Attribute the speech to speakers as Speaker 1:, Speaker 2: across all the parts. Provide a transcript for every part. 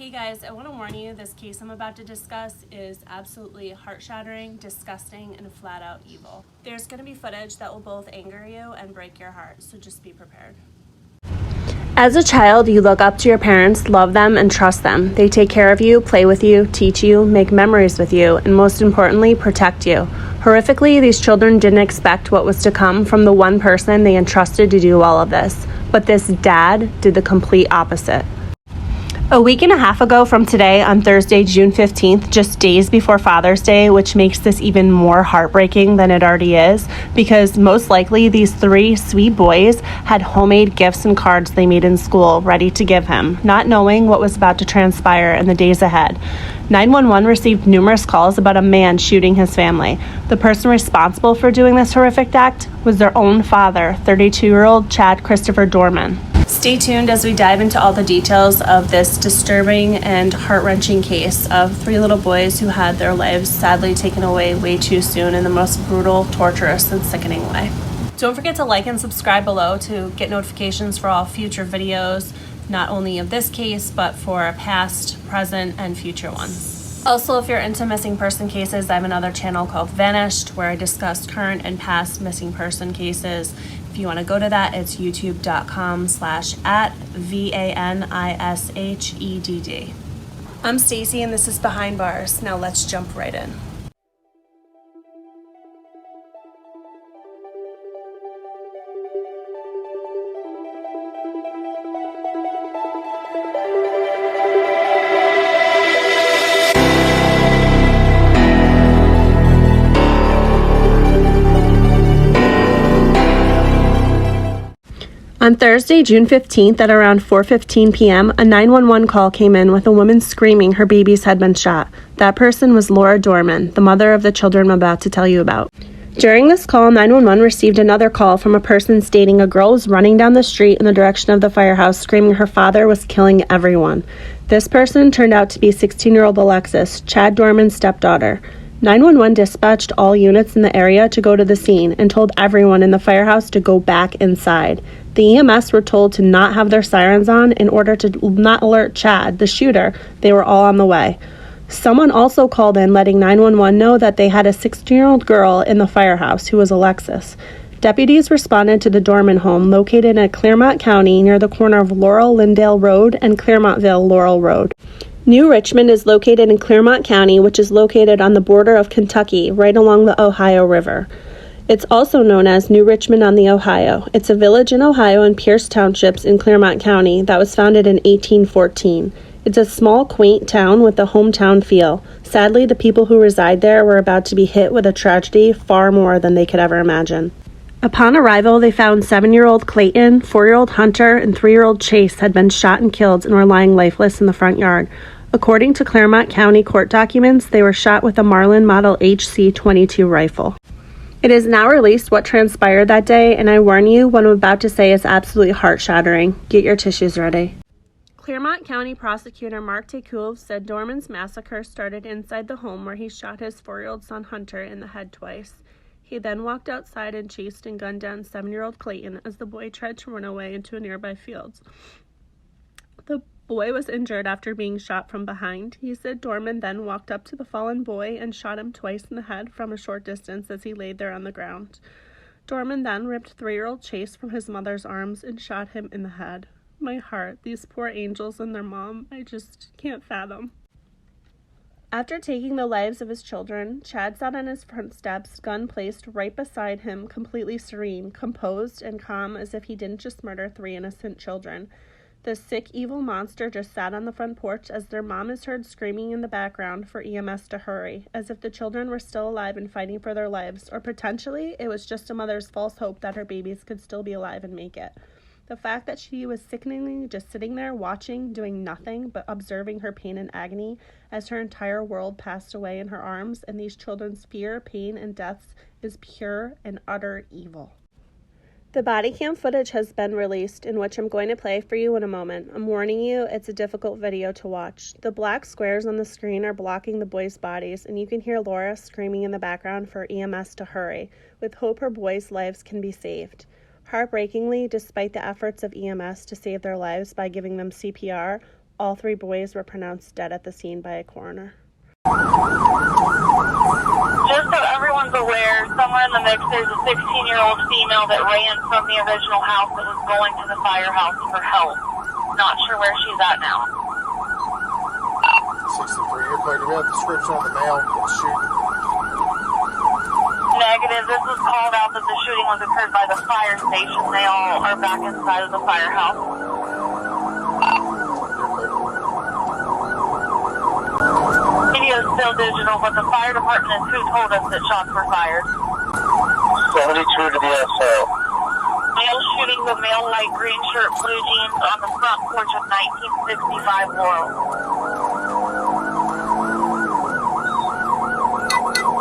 Speaker 1: Hey guys, I want to warn you, this case I'm about to discuss is absolutely heart-shattering, disgusting, and flat-out evil. There's going to be footage that will both anger you and break your heart, so just be prepared. As a child, you look up to your parents, love them, and trust them. They take care of you, play with you, teach you, make memories with you, and most importantly, protect you. Horrifically, these children didn't expect what was to come from the one person they entrusted to do all of this. But this dad did the complete opposite. A week and a half ago from today, on Thursday, June 15th, just days before Father's Day, which makes this even more heartbreaking than it already is, because most likely these three sweet boys had homemade gifts and cards they made in school ready to give him, not knowing what was about to transpire in the days ahead. 911 received numerous calls about a man shooting his family. The person responsible for doing this horrific act was their own father, 32-year-old Chad Christopher Doerman. Stay tuned as we dive into all the details of this disturbing and heart-wrenching case of three little boys who had their lives sadly taken away way too soon in the most brutal, torturous, and sickening way. Don't forget to like and subscribe below to get notifications for all future videos, not only of this case, but for past, present, and future ones. Also, if you're into missing person cases, I have another channel called Vanished where I discuss current and past missing person cases. If you want to go to that, it's youtube.com/@VANISHEDD. I'm Stacy and this is Behind Bars. Now let's jump right in. On Thursday, June 15th at around 4:15 p.m., a 911 call came in with a woman screaming her babies had been shot. That person was Laura Doerman, the mother of the children I'm about to tell you about. During this call, 911 received another call from a person stating a girl was running down the street in the direction of the firehouse screaming her father was killing everyone. This person turned out to be 16-year-old Alexis, Chad Doerman's stepdaughter. 911 dispatched all units in the area to go to the scene and told everyone in the firehouse to go back inside. The EMS were told to not have their sirens on in order to not alert Chad, the shooter. They were all on the way. Someone also called in letting 911 know that they had a 16-year-old girl in the firehouse who was Alexis. Deputies responded to the Doerman home located in Clermont County near the corner of Laurel-Lindale Road and Clermontville-Laurel Road. New Richmond is located in Clermont County, which is located on the border of Kentucky, right along the Ohio River. It's also known as New Richmond on the Ohio. It's a village in Ohio and Pierce Townships in Clermont County that was founded in 1814. It's a small, quaint town with a hometown feel. Sadly, the people who reside there were about to be hit with a tragedy far more than they could ever imagine. Upon arrival, they found 7-year-old Clayton, 4-year-old Hunter, and 3-year-old Chase had been shot and killed and were lying lifeless in the front yard. According to Clermont County court documents, they were shot with a Marlin Model HC-22 rifle. It is now released what transpired that day, and I warn you, what I'm about to say is absolutely heart-shattering. Get your tissues ready. Clermont County Prosecutor Mark Tekulve said Doerman's massacre started inside the home where he shot his 4-year-old son Hunter in the head twice. He then walked outside and chased and gunned down 7-year-old Clayton as the boy tried to run away into a nearby field. The boy was injured after being shot from behind. He said Doerman then walked up to the fallen boy and shot him twice in the head from a short distance as he laid there on the ground. Doerman then ripped 3-year-old Chase from his mother's arms and shot him in the head. My heart, these poor angels and their mom, I just can't fathom. After taking the lives of his children, Chad sat on his front steps, gun placed right beside him, completely serene, composed, and calm as if he didn't just murder 3 innocent children. The sick, evil monster just sat on the front porch as their mom is heard screaming in the background for EMS to hurry, as if the children were still alive and fighting for their lives, or potentially it was just a mother's false hope that her babies could still be alive and make it. The fact that she was sickeningly just sitting there watching, doing nothing but observing her pain and agony as her entire world passed away in her arms, and these children's fear, pain, and deaths is pure and utter evil. The body cam footage has been released, in which I'm going to play for you in a moment. I'm warning you, it's a difficult video to watch. The black squares on the screen are blocking the boys' bodies, and you can hear Laura screaming in the background for EMS to hurry, with hope her boys' lives can be saved. Heartbreakingly, despite the efforts of EMS to save their lives by giving them CPR, All 3 boys were pronounced dead at the scene by a coroner.
Speaker 2: Just so everyone's aware, somewhere in the mix there's a 16-year-old female that ran from the original house that was going to the firehouse for help. Not sure where she's at now.
Speaker 3: 63, you're clear. Do we have a description on the male that's shooting?
Speaker 2: Negative. This was called out that the shooting was occurred by the fire station. They all are back inside of the firehouse. Video is still digital, but the fire department is who told us that shots were fired.
Speaker 4: 72 to the SO.
Speaker 2: Male shooting the male light green shirt, blue jeans on the front porch of 1965 Laurel.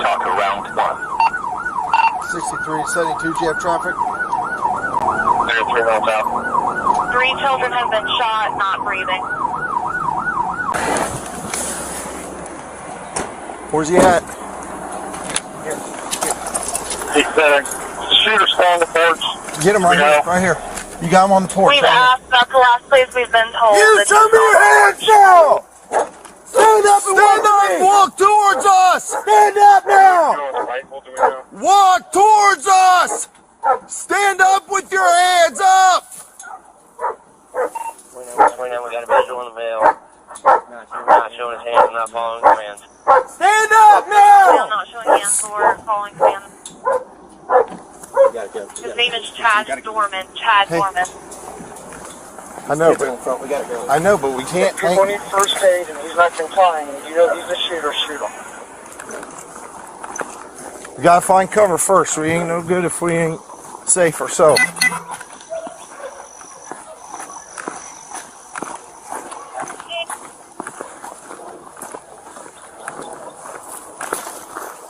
Speaker 4: Talk to round 1.
Speaker 3: 63, 72, do you have traffic?
Speaker 4: 33 miles out.
Speaker 2: 3 children have been shot, not breathing.
Speaker 3: Where's he at?
Speaker 4: He's better. Shooter still on the porch.
Speaker 3: Get him right here, right here. You got him on the porch.
Speaker 2: We've asked, that's the last place we've been told.
Speaker 3: You show me your hands now! Stand up and walk towards us! Stand up now! Walk towards us! Stand up with your hands up!
Speaker 4: We know we got a visual in the mail. Not showing his hands, not following commands.
Speaker 3: Stand up now!
Speaker 2: Not showing hands or following commands. His name is Chad Doerman. Chad Doerman.
Speaker 3: I know, but we can't.
Speaker 4: If people need first aid and he's not complying, you know he's a shooter, shoot him.
Speaker 3: We gotta find cover first. We ain't no good if we ain't safe ourselves.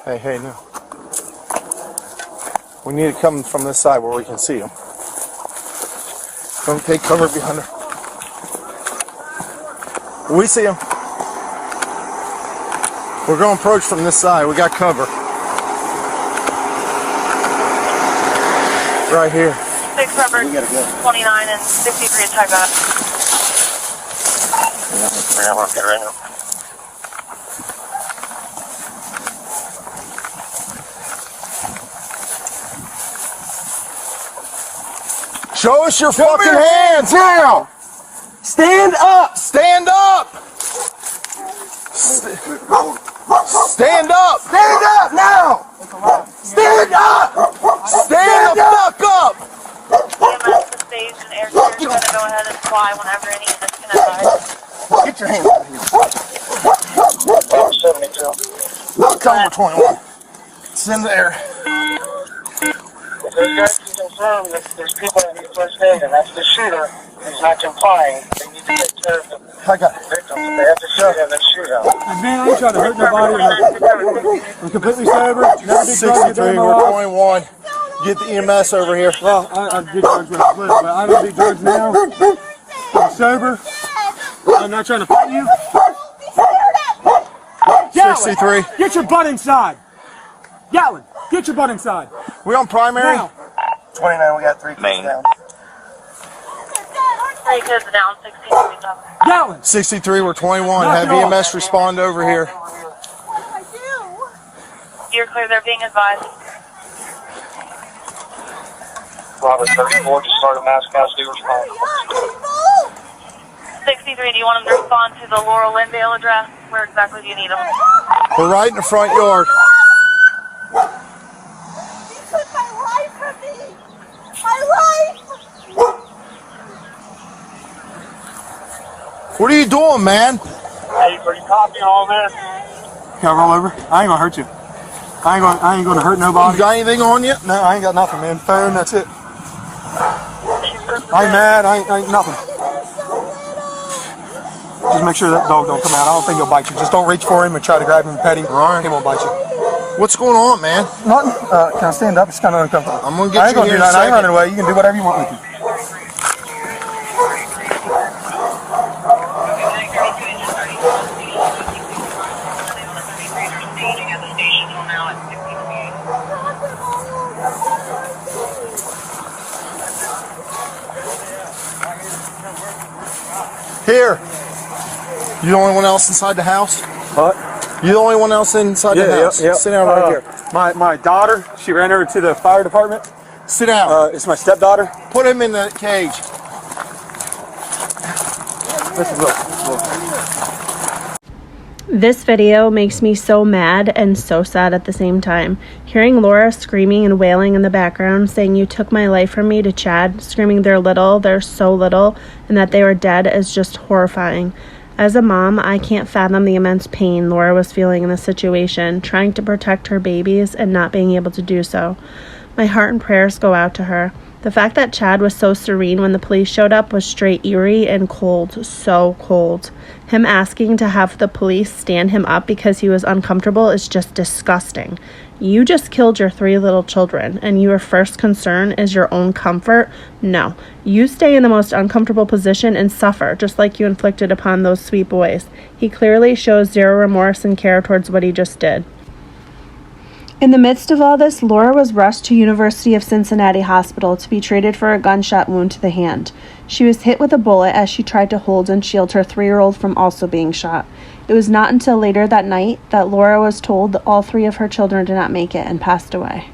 Speaker 3: Hey, no. We need to come from this side where we can see them. Don't take cover behind her. We see them. We're going to approach from this side. We got cover. Right here.
Speaker 2: 6 numbers, 29 and 63 attack that.
Speaker 4: Yeah, we're okay right now.
Speaker 3: Show us your fucking hands now! Stand up! Stand up! Stand up! Stand up now! Stand up! Stand the fuck up!
Speaker 2: EMS to stage and air carrier is going to go ahead and fly whenever any units can advise.
Speaker 3: Get your hands out of here.
Speaker 4: 72.
Speaker 3: Tell me 21. It's in the air.
Speaker 4: Those guys can confirm that there's people that need first aid, and that's the shooter who's not complying. They need to take care of the
Speaker 3: I got it.
Speaker 4: victims. They have to shoot him and shoot him.
Speaker 5: Man, I ain't trying to hurt nobody. I'm completely sober. Never did drugs a
Speaker 3: 63,
Speaker 5: day in my
Speaker 3: we're
Speaker 5: life.
Speaker 3: 21. Get the EMS over here.
Speaker 5: Well, I did drugs when I was little, but I don't do drugs now. I'm sober. I'm not trying to fight you.
Speaker 3: 63.
Speaker 5: Get your butt inside. Gatlin, get your butt inside.
Speaker 3: We on primary?
Speaker 5: Now.
Speaker 4: 29, we got 3 kids down.
Speaker 2: 3 kids down, 16 feet up.
Speaker 5: Gatlin.
Speaker 3: 63, we're 21. Have EMS respond over here.
Speaker 2: You're clear, they're being advised.
Speaker 4: Robert 34, just started mass casualty response.
Speaker 2: 63, do you want them to respond to the Laurel Lindale address? Where exactly do you need them?
Speaker 3: We're right in the front yard.
Speaker 6: You took my life from me! My life!
Speaker 3: What are you doing, man?
Speaker 4: Hey, are you copying all this?
Speaker 5: Can I roll over? I ain't gonna hurt you. I ain't gonna hurt nobody.
Speaker 3: You got anything on you?
Speaker 5: No, I ain't got nothing, man. Phone, that's it. I ain't mad. I ain't nothing. Just make sure that dog don't come out. I don't think he'll bite you. Just don't reach for him and try to grab him and pet him. He won't bite you.
Speaker 3: What's going on, man?
Speaker 5: Nothing. Can I stand up? It's kind of uncomfortable.
Speaker 3: I'm gonna
Speaker 5: I
Speaker 3: get
Speaker 5: ain't
Speaker 3: you
Speaker 5: gonna
Speaker 3: here
Speaker 5: do
Speaker 3: in a
Speaker 5: nothing. I ain't running
Speaker 3: second.
Speaker 5: away. You can do whatever you want with me.
Speaker 3: Here. You the only one else inside the house?
Speaker 5: What?
Speaker 3: You the only one else inside the house?
Speaker 5: Yeah.
Speaker 3: Sit down right here.
Speaker 5: My daughter, she ran over to the fire department.
Speaker 3: Sit down.
Speaker 5: It's my stepdaughter.
Speaker 3: Put him in the cage.
Speaker 5: Look.
Speaker 1: This video makes me so mad and so sad at the same time. Hearing Laura screaming and wailing in the background, saying "you took my life from me" to Chad, screaming they're so little, and that they were dead is just horrifying. As a mom, I can't fathom the immense pain Laura was feeling in this situation, trying to protect her babies and not being able to do so. My heart and prayers go out to her. The fact that Chad was so serene when the police showed up was straight eerie and cold, so cold. Him asking to have the police stand him up because he was uncomfortable is just disgusting. You just killed your 3 little children, and your first concern is your own comfort? No. You stay in the most uncomfortable position and suffer, just like you inflicted upon those sweet boys. He clearly shows zero remorse and care towards what he just did. In the midst of all this, Laura was rushed to University of Cincinnati Hospital to be treated for a gunshot wound to the hand. She was hit with a bullet as she tried to hold and shield her 3-year-old from also being shot. It was not until later that night that Laura was told that all 3 of her children did not make it and passed away.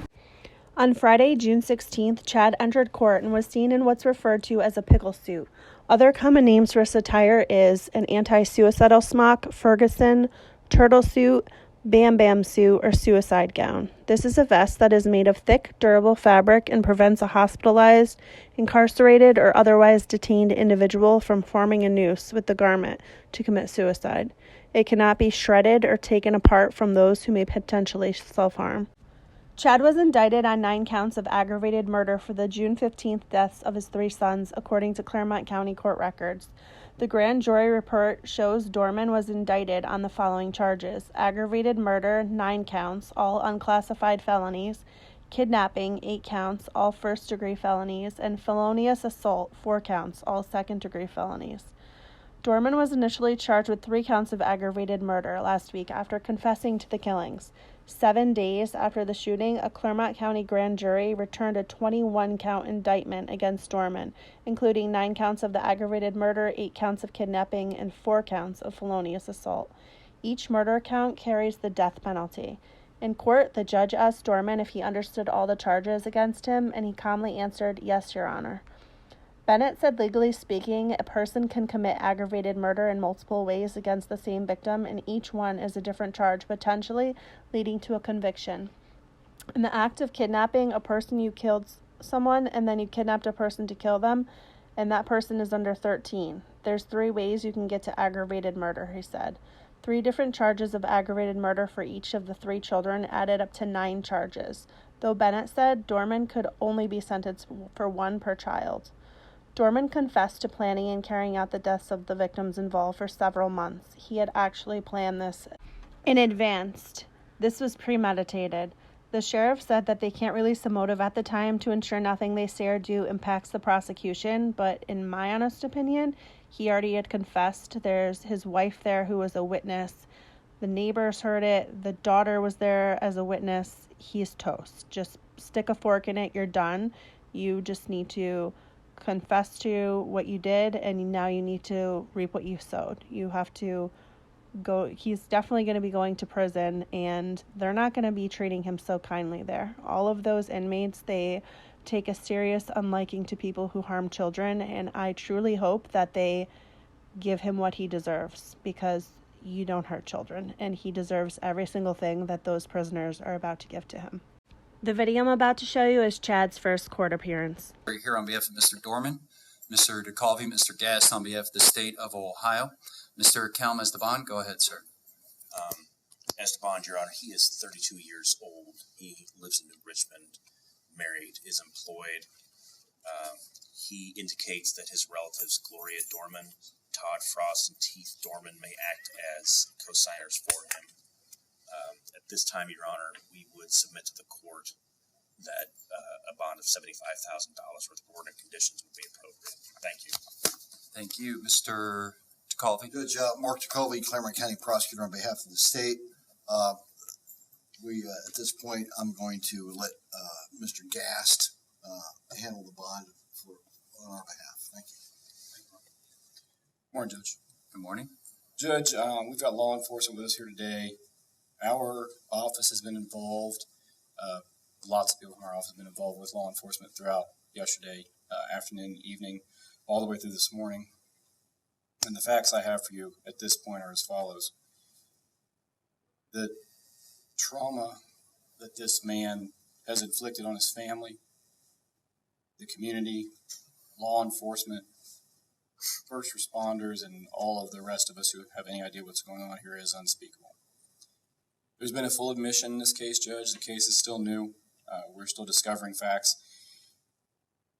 Speaker 1: On Friday, June 16th, Chad entered court and was seen in what's referred to as a pickle suit. Other common names for his attire is an anti-suicidal smock, Ferguson, turtle suit, Bam Bam suit, or suicide gown. This is a vest that is made of thick, durable fabric and prevents a hospitalized, incarcerated, or otherwise detained individual from forming a noose with the garment to commit suicide. It cannot be shredded or taken apart from those who may potentially self-harm. Chad was indicted on 9 counts of aggravated murder for the June 15th deaths of his 3 sons, according to Claremont County court records. The grand jury report shows Doerman was indicted on the following charges: aggravated murder, 9 counts, all unclassified felonies, kidnapping, 8 counts, all first-degree felonies, and felonious assault, 4 counts, all second-degree felonies. Doerman was initially charged with 3 counts of aggravated murder last week after confessing to the killings. 7 days after the shooting, a Claremont County grand jury returned a 21-count indictment against Doerman, including 9 counts of the aggravated murder, 8 counts of kidnapping, and 4 counts of felonious assault. Each murder count carries the death penalty. In court, the judge asked Doerman if he understood all the charges against him, and he calmly answered, "Yes, Your Honor." Bennett said, legally speaking, a person can commit aggravated murder in multiple ways against the same victim, and each one is a different charge, potentially leading to a conviction. In the act of kidnapping a person, you killed someone, and then you kidnapped a person to kill them, and that person is under 13. There's 3 ways you can get to aggravated murder, he said. 3 different charges of aggravated murder for each of the 3 children added up to 9 charges, though Bennett said Doerman could only be sentenced for 1 per child. Doerman confessed to planning and carrying out the deaths of the victims involved for several months. He had actually planned this in advance. This was premeditated. The sheriff said that they can't release the motive at the time to ensure nothing they say or do impacts the prosecution, but in my honest opinion, he already had confessed. There's his wife there who was a witness. The neighbors heard it. The daughter was there as a witness. He's toast. Just stick a fork in it. You're done. You just need to confess to what you did, and now you need to reap what you sowed. You have to go. He's definitely going to be going to prison, and they're not going to be treating him so kindly there. All of those inmates, they take a serious unliking to people who harm children, and I truly hope that they give him what he deserves, because you don't hurt children, and he deserves every single thing that those prisoners are about to give to him. The video I'm about to show you is Chad's first court appearance.
Speaker 7: We're here on behalf of Mr. Doerman, Mr. DeCalvi, Mr. Gass on behalf of the state of Ohio. Mr. Calm Esteban, go ahead, sir.
Speaker 8: Esteban, Your Honor, he is 32 years old. He lives in New Richmond, married, is employed. He indicates that his relatives, Gloria Doerman, Todd Frost, and Teeth Doerman, may act as co-signers for him. At this time, Your Honor, we would submit to the court that a bond of $75,000 worth of ordinary conditions would be appropriate. Thank you.
Speaker 7: Thank you. Mr. DeCalvi.
Speaker 9: Judge Mark DeCalvi, Claremont County Prosecutor on behalf of the state. At this point, I'm going to let Mr. Gast handle the bond on our behalf. Thank you.
Speaker 8: Morning, Judge.
Speaker 7: Good morning. Judge, we've got law enforcement with us here today. Our office has been involved. Lots of people from our office have been involved with law enforcement throughout yesterday, afternoon, evening, all the way through this morning. And the facts I have for you at this point are as follows. The trauma that this man has inflicted on his family, the community, law enforcement, first responders, and all of the rest of us who have any idea what's going on here is unspeakable. There's been a full admission in this case, Judge. The case is still new. We're still discovering facts.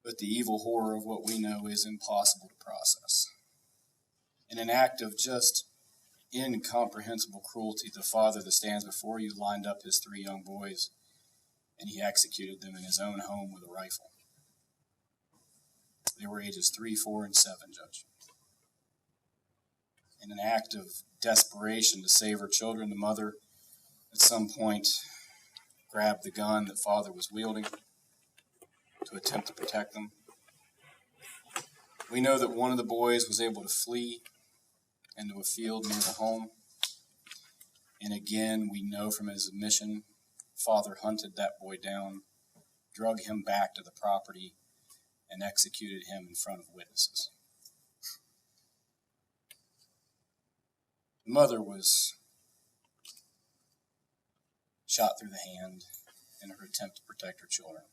Speaker 7: But the evil horror of what we know is impossible to process. In an act of just incomprehensible cruelty, the father that stands before you lined up his 3 young boys, and he executed them in his own home with a rifle. They were ages 3, 4, and 7, Judge. In an act of desperation to save her children, the mother at some point grabbed the gun that father was wielding to attempt to protect them. We know that one of the boys was able to flee into a field near the home. And again, we know from his admission, father hunted that boy down, drug him back to the property, and executed him in front of witnesses. The mother was shot through the hand in her attempt to protect her children.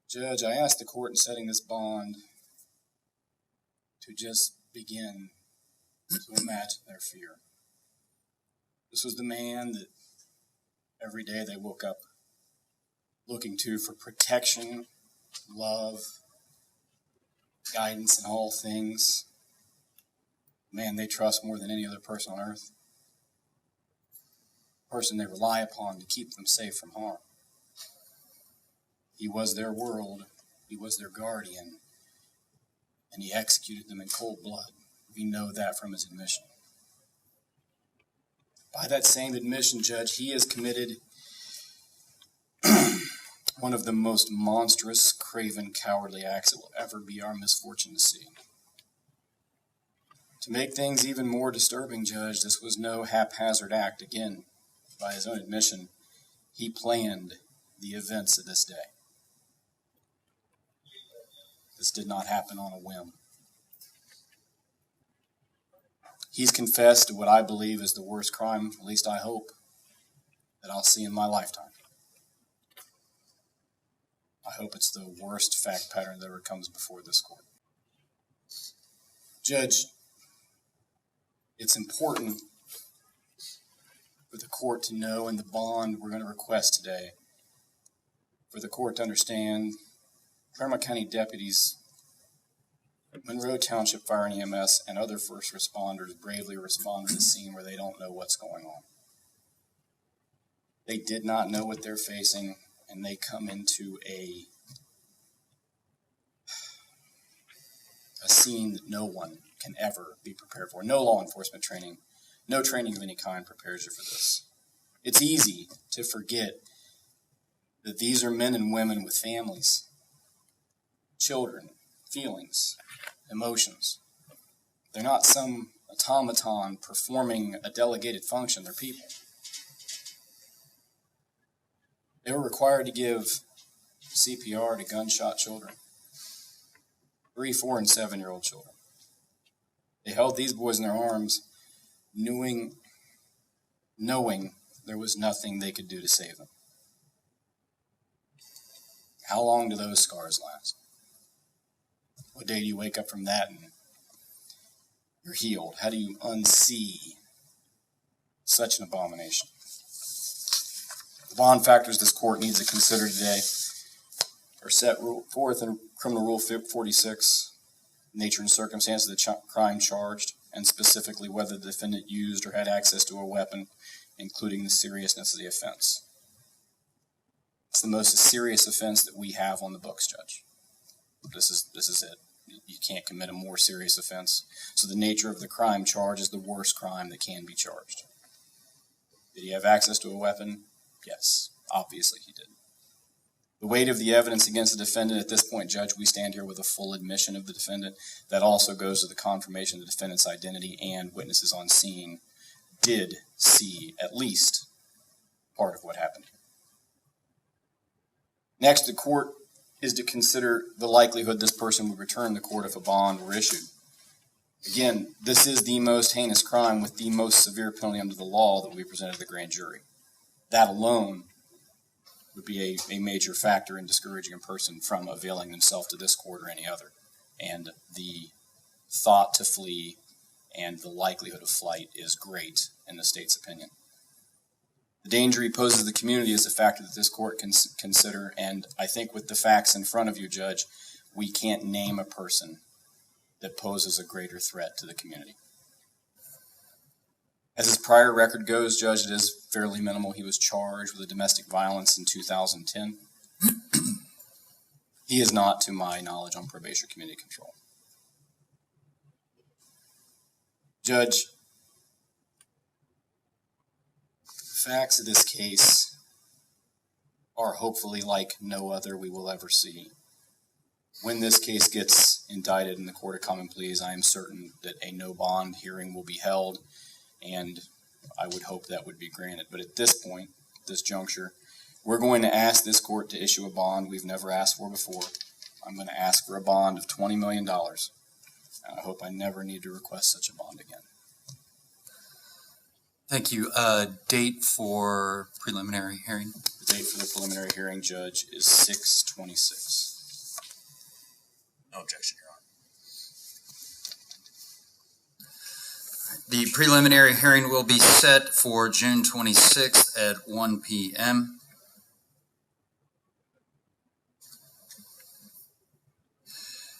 Speaker 7: Judge, I asked the court in setting this bond to just begin to imagine their fear. This was the man that every day they woke up looking to for protection, love, guidance in all things. Man they trust more than any other person on earth. Person they rely upon to keep them safe from harm. He was their world, he was their guardian, and he executed them in cold blood. We know that from his admission. By that same admission, Judge, he has committed one of the most monstrous, craven, cowardly acts it will ever be our misfortune to see. To make things even more disturbing, Judge, this was no haphazard act. Again, by his own admission, he planned the events of this day. This did not happen on a whim. He's confessed to what I believe is the worst crime, at least I hope, that I'll see in my lifetime. I hope it's the worst fact pattern that ever comes before this court. Judge, it's important for the court to know, in the bond we're going to request today, for the court to understand Claremont County deputies, Monroe Township Fire and EMS, and other first responders bravely respond to the scene where they don't know what's going on. They did not know what they're facing, and they come into a scene that no one can ever be prepared for. No law enforcement training, no training of any kind prepares you for this. It's easy to forget that these are men and women with families, children, feelings, emotions. They're not some automaton performing a delegated function. They're people. They were required to give CPR to gunshot children, 3, 4, and 7-year-old children. They held these boys in their arms, knowing there was nothing they could do to save them. How long do those scars last? What day do you wake up from that and you're healed? How do you unsee such an abomination? The bond factors this court needs to consider today are set forth in Criminal Rule 46, nature and circumstance of the crime charged, and specifically whether the defendant used or had access to a weapon, including the seriousness of the offense. It's the most serious offense that we have on the books, Judge. This is it. You can't commit a more serious offense. So the nature of the crime charge is the worst crime that can be charged. Did he have access to a weapon? Yes, obviously he did. The weight of the evidence against the defendant at this point, Judge, we stand here with a full admission of the defendant. That also goes to the confirmation of the defendant's identity, and witnesses on scene did see at least part of what happened here. Next, the court is to consider the likelihood this person would return to court if a bond were issued. Again, this is the most heinous crime with the most severe penalty under the law that we presented to the grand jury. That alone would be a major factor in discouraging a person from availing themselves to this court or any other. And the thought to flee and the likelihood of flight is great in the state's opinion. The danger he poses to the community is a factor that this court can consider, and I think with the facts in front of you, Judge, we can't name a person that poses a greater threat to the community. As his prior record goes, Judge, it is fairly minimal. He was charged with a domestic violence in 2010. He is not, to my knowledge, on probation or community control. Judge, the facts of this case are hopefully like no other we will ever see. When this case gets indicted in the Court of Common Pleas, I am certain that a no bond hearing will be held, and I would hope that would be granted. But at this point, this juncture, we're going to ask this court to issue a bond we've never asked for before. I'm going to ask for a bond of $20 million. And I hope I never need to request such a bond again.
Speaker 10: Thank you. Date for preliminary hearing?
Speaker 7: The date for the preliminary hearing, Judge, is 6/26.
Speaker 8: No objection, Your Honor.
Speaker 10: The preliminary hearing will be set for June 26th at 1 p.m.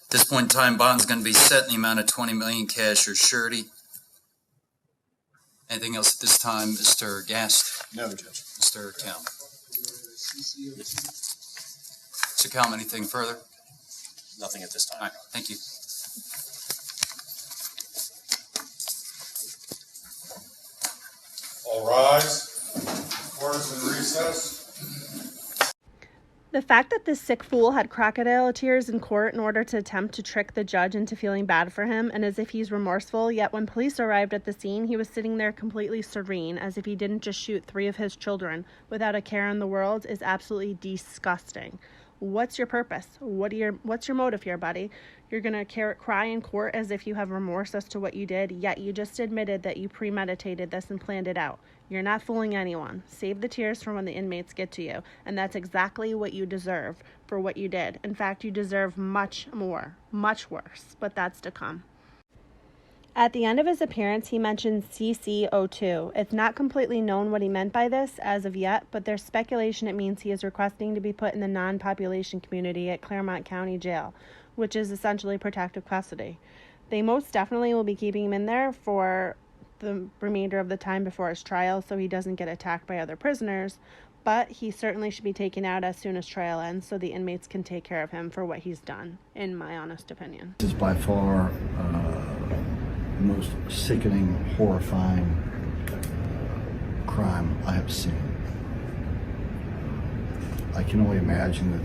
Speaker 10: At this point in time, bond's going to be set in the amount of $20 million cash or surety. Anything else at this time, Mr. Gast?
Speaker 7: No, Judge.
Speaker 10: Mr. Kelm? Mr. Kelm, anything further?
Speaker 8: Nothing at this time.
Speaker 10: All right, thank you.
Speaker 5: All rise. Court is in recess.
Speaker 1: The fact that this sick fool had crocodile tears in court in order to attempt to trick the judge into feeling bad for him, and as if he's remorseful, yet when police arrived at the scene, he was sitting there completely serene, as if he didn't just shoot 3 of his children without a care in the world, is absolutely disgusting. What's your purpose? What's your motive here, buddy? You're going to cry in court as if you have remorse as to what you did, yet you just admitted that you premeditated this and planned it out. You're not fooling anyone. Save the tears for when the inmates get to you, and that's exactly what you deserve for what you did. In fact, you deserve much more, much worse, but that's to come. At the end of his appearance, he mentioned CCO2. It's not completely known what he meant by this as of yet, but there's speculation it means he is requesting to be put in the non-population community at Claremont County Jail, which is essentially protective custody. They most definitely will be keeping him in there for the remainder of the time before his trial so he doesn't get attacked by other prisoners, but he certainly should be taken out as soon as trial ends so the inmates can take care of him for what he's done, in my honest opinion.
Speaker 9: This is by far the most sickening, horrifying crime I have seen. I can only imagine that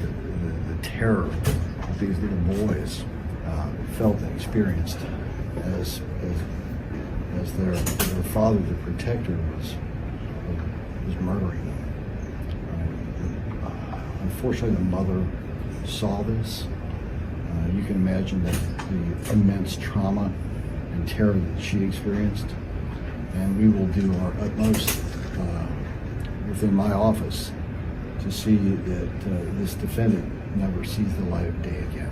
Speaker 9: the terror that these little boys felt and experienced as their father, the protector, was murdering them. Unfortunately, the mother saw this. You can imagine the immense trauma and terror that she experienced, and we will do our utmost within my office to see that this defendant never sees the light of day again.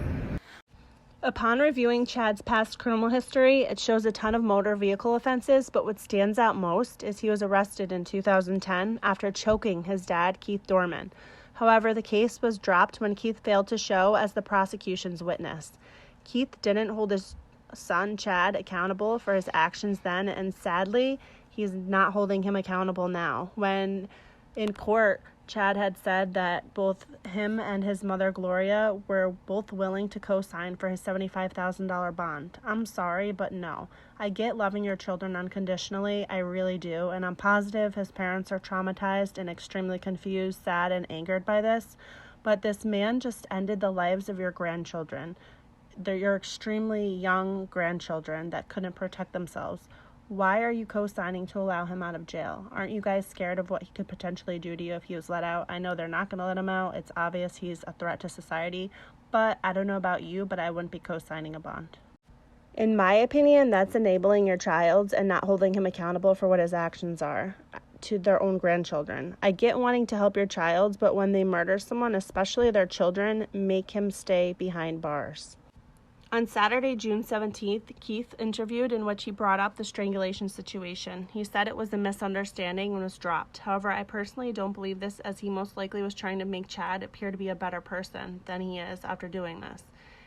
Speaker 1: Upon reviewing Chad's past criminal history, it shows a ton of motor vehicle offenses, but what stands out most is he was arrested in 2010 after choking his dad, Keith Doerman. However, the case was dropped when Keith failed to show as the prosecution's witness. Keith didn't hold his son, Chad, accountable for his actions then, and sadly, he's not holding him accountable now. When in court, Chad had said that both him and his mother, Gloria, were both willing to co-sign for his $75,000 bond. I'm sorry, but no. I get loving your children unconditionally, I really do, and I'm positive his parents are traumatized and extremely confused, sad, and angered by this. but this man just ended the lives of your grandchildren. They're your extremely young grandchildren that couldn't protect themselves. Why are you co-signing to allow him out of jail? Aren't you guys scared of what he could potentially do to you if he was let out? I know they're not going to let him out. It's obvious he's a threat to society, but I don't know about you, but I wouldn't be co-signing a bond. In my opinion, that's enabling your child and not holding him accountable for what his actions are to their own grandchildren. I get wanting to help your child, but when they murder someone, especially their children, make him stay behind bars. On Saturday, June 17th, Keith interviewed in which he brought up the strangulation situation. He said it was a misunderstanding and was dropped. However, I personally don't believe this, as he most likely was trying to make Chad appear to be a better person than he is after doing this.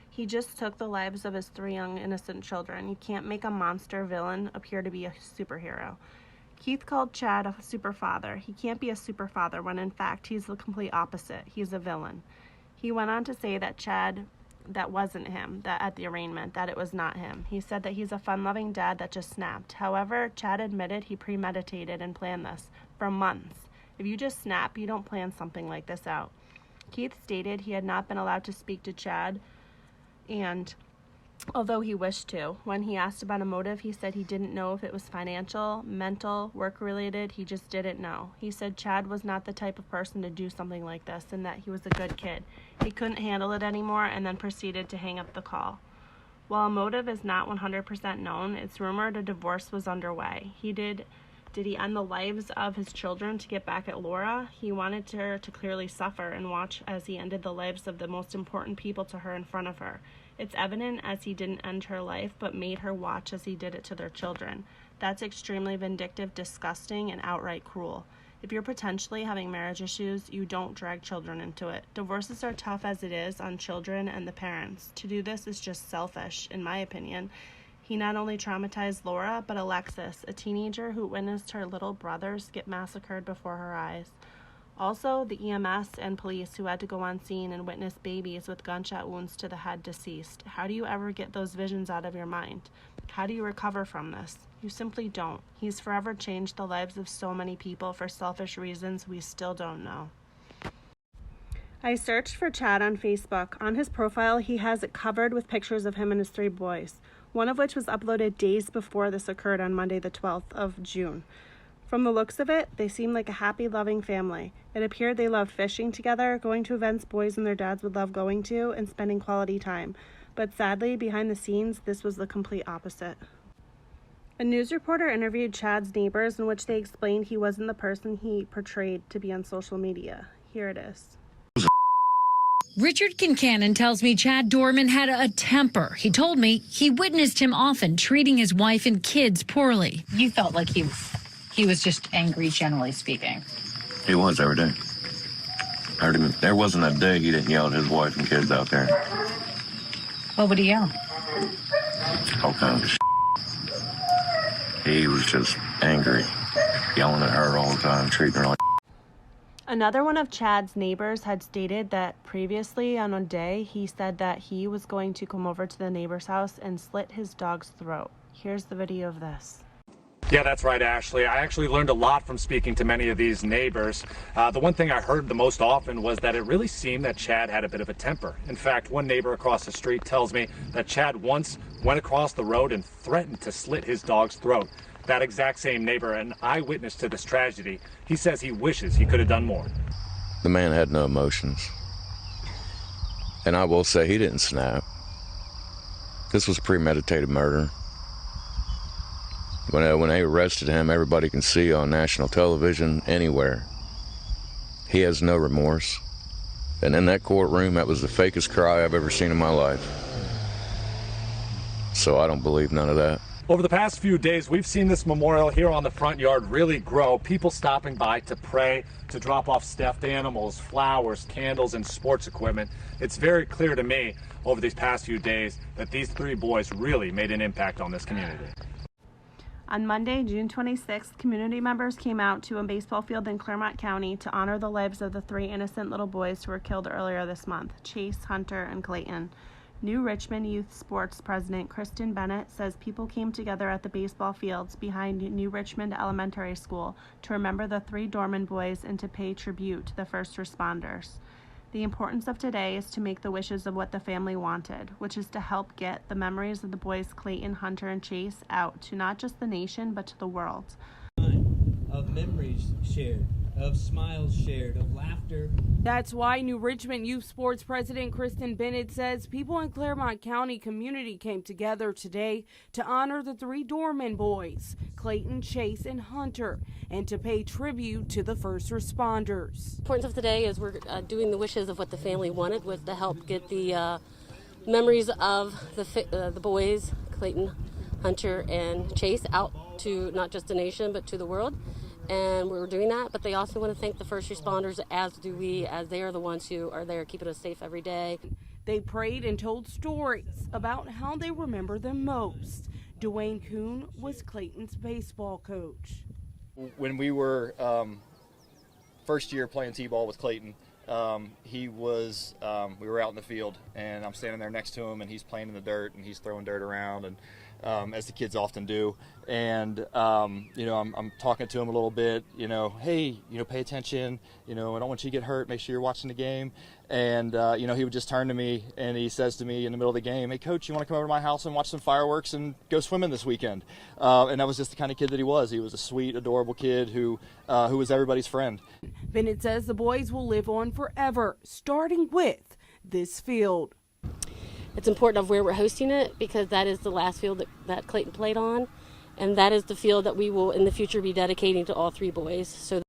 Speaker 1: He just took the lives of his 3 young innocent children. You can't make a monster villain appear to be a superhero. Keith called Chad a super father. He can't be a super father when in fact he's the complete opposite. He's a villain. He went on to say that Chad, that wasn't him, that at the arraignment, that it was not him. He said that he's a fun-loving dad that just snapped. However, Chad admitted he premeditated and planned this for months. If you just snap, you don't plan something like this out. Keith stated he had not been allowed to speak to Chad, and although he wished to, when he asked about a motive, he said he didn't know if it was financial, mental, work-related. He just didn't know. He said Chad was not the type of person to do something like this and that he was a good kid. He couldn't handle it anymore and then proceeded to hang up the call. While a motive is not 100% known, it's rumored a divorce was underway. Did he end the lives of his children to get back at Laura? He wanted her to clearly suffer and watch as he ended the lives of the most important people to her in front of her. It's evident as he didn't end her life, but made her watch as he did it to their children. That's extremely vindictive, disgusting, and outright cruel. If you're potentially having marriage issues, you don't drag children into it. Divorces are tough as it is on children and the parents. To do this is just selfish, in my opinion. He not only traumatized Laura, but Alexis, a teenager who witnessed her little brothers get massacred before her eyes. Also, the EMS and police who had to go on scene and witness babies with gunshot wounds to the head deceased. How do you ever get those visions out of your mind? How do you recover from this? You simply don't. He's forever changed the lives of so many people for selfish reasons we still don't know. I searched for Chad on Facebook. On his profile, he has it covered with pictures of him and his 3 boys, one of which was uploaded days before this occurred on Monday the 12th of June. From the looks of it, they seemed like a happy, loving family. It appeared they loved fishing together, going to events boys and their dads would love going to, and spending quality time. But sadly, behind the scenes, this was the complete opposite. A news reporter interviewed Chad's neighbors in which they explained he wasn't the person he portrayed to be on social media. Here it is.
Speaker 11: Richard Kincannon tells me Chad Doerman had a temper. He told me he witnessed him often treating his wife and kids poorly.
Speaker 12: You felt like he was just angry, generally speaking.
Speaker 13: He was every day. Heard him. There wasn't a day he didn't yell at his wife and kids out there.
Speaker 12: What would he yell?
Speaker 13: All kinds of shit. He was just angry, yelling at her all the time, treating her like.
Speaker 1: Another one of Chad's neighbors had stated that previously on a day he said that he was going to come over to the neighbor's house and slit his dog's throat. Here's the video of this.
Speaker 14: Yeah, that's right, Ashley. I actually learned a lot from speaking to many of these neighbors. The one thing I heard the most often was that it really seemed that Chad had a bit of a temper. In fact, one neighbor across the street tells me that Chad once went across the road and threatened to slit his dog's throat. That exact same neighbor, an eyewitness to this tragedy, he says he wishes he could have done more.
Speaker 13: The man had no emotions. And I will say he didn't snap. This was premeditated murder. When they arrested him, everybody can see on national television, anywhere. He has no remorse. And in that courtroom, that was the fakest cry I've ever seen in my life. So I don't believe none of that.
Speaker 14: Over the past few days, we've seen this memorial here on the front yard really grow. People stopping by to pray, to drop off stuffed animals, flowers, candles, and sports equipment. It's very clear to me over these past few days that these 3 boys really made an impact on this community.
Speaker 1: On Monday, June 26th, community members came out to a baseball field in Clermont County to honor the lives of the 3 innocent little boys who were killed earlier this month, Chase, Hunter, and Clayton. New Richmond Youth Sports President Kristen Bennett says people came together at the baseball fields behind New Richmond Elementary School to remember the 3 Doerman boys and to pay tribute to the first responders. The importance of today is to make the wishes of what the family wanted, which is to help get the memories of the boys Clayton, Hunter, and Chase out to not just the nation, but to the world.
Speaker 15: Of memories shared, of smiles shared, of laughter.
Speaker 16: That's why New Richmond Youth Sports President Kristen Bennett says people in Claremont County community came together today to honor the 3 Doerman boys, Clayton, Chase, and Hunter, and to pay tribute to the first responders.
Speaker 17: The importance of today is we're doing the wishes of what the family wanted, was to help get the memories of the boys, Clayton, Hunter, and Chase, out to not just the nation, but to the world. And we're doing that, but they also want to thank the first responders, as do we, as they are the ones who are there keeping us safe every day.
Speaker 16: They prayed and told stories about how they remember them most. Dwayne Kuhn was Clayton's baseball coach.
Speaker 18: When we were first year playing t-ball with Clayton, we were out in the field, and I'm standing there next to him, and he's playing in the dirt, and he's throwing dirt around, and as the kids often do. And I'm talking to him a little bit, hey, pay attention, I don't want you to get hurt, make sure you're watching the game. And he would just turn to me and he says to me in the middle of the game, hey coach, you want to come over to my house and watch some fireworks and go swimming this weekend? And that was just the kind of kid that he was. He was a sweet, adorable kid who was everybody's friend.
Speaker 16: Bennett says the boys will live on forever, starting with this field.
Speaker 17: It's important of where we're hosting it, because that is the last field that Clayton played on, and that is the field that we will in the future be dedicating to all 3 boys. So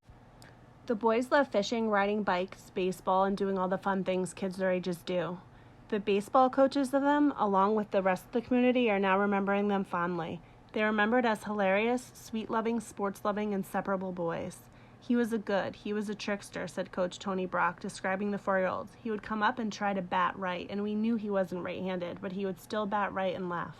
Speaker 1: The boys love fishing, riding bikes, baseball, and doing all the fun things kids their ages do. The baseball coaches of them, along with the rest of the community, are now remembering them fondly. They are remembered as hilarious, sweet-loving, sports-loving, inseparable boys. He was a trickster, said Coach Tony Brock, describing the 4-year-olds. He would come up and try to bat right, and we knew he wasn't right-handed, but he would still bat right and laugh.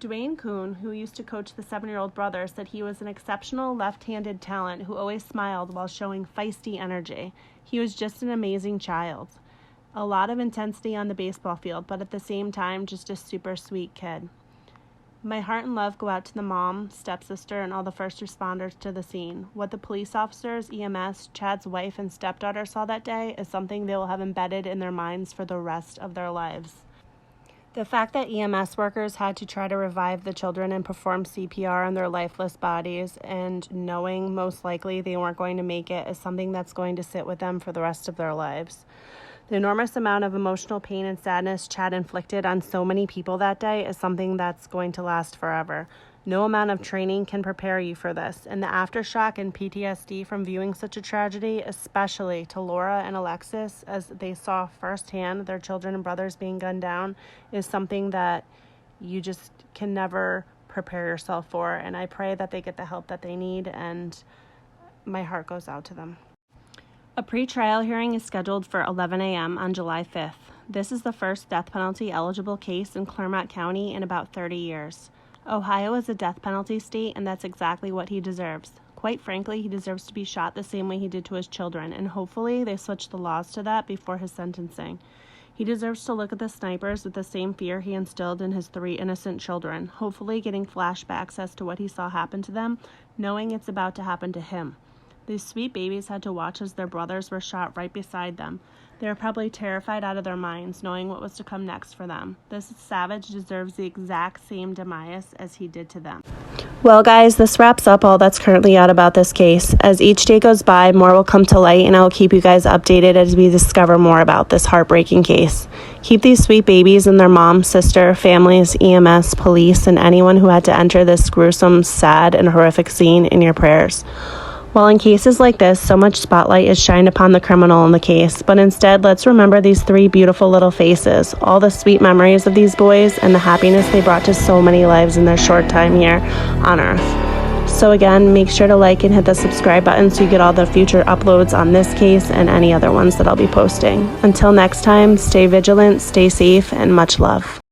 Speaker 1: Dwayne Kuhn, who used to coach the 7-year-old brother, said he was an exceptional left-handed talent who always smiled while showing feisty energy. He was just an amazing child. A lot of intensity on the baseball field, but at the same time, just a super sweet kid. My heart and love go out to the mom, stepsister, and all the first responders to the scene. What the police officers, EMS, Chad's wife, and stepdaughter saw that day is something they will have embedded in their minds for the rest of their lives. The fact that EMS workers had to try to revive the children and perform CPR on their lifeless bodies, and knowing most likely they weren't going to make it, is something that's going to sit with them for the rest of their lives. The enormous amount of emotional pain and sadness Chad inflicted on so many people that day is something that's going to last forever. No amount of training can prepare you for this, and the aftershock and PTSD from viewing such a tragedy, especially to Laura and Alexis, as they saw firsthand their children and brothers being gunned down, is something that you just can never prepare yourself for. And I pray that they get the help that they need, and my heart goes out to them. A pre-trial hearing is scheduled for 11 a.m. on July 5th. This is the first death penalty eligible case in Claremont County in about 30 years. Ohio is a death penalty state, and that's exactly what he deserves. Quite frankly, he deserves to be shot the same way he did to his children, and hopefully they switch the laws to that before his sentencing. He deserves to look at the snipers with the same fear he instilled in his 3 innocent children, hopefully getting flashbacks as to what he saw happen to them, knowing it's about to happen to him. These sweet babies had to watch as their brothers were shot right beside them. They were probably terrified out of their minds, knowing what was to come next for them. This savage deserves the exact same demise as he did to them. Well, guys, this wraps up all that's currently out about this case. As each day goes by, more will come to light, and I will keep you guys updated as we discover more about this heartbreaking case. Keep these sweet babies and their mom, sister, families, EMS, police, and anyone who had to enter this gruesome, sad, and horrific scene in your prayers. While in cases like this, so much spotlight is shined upon the criminal in the case, but instead, let's remember these 3 beautiful little faces, all the sweet memories of these boys, and the happiness they brought to so many lives in their short time here on Earth. So again, make sure to like and hit the subscribe button so you get all the future uploads on this case and any other ones that I'll be posting. Until next time, stay vigilant, stay safe, and much love.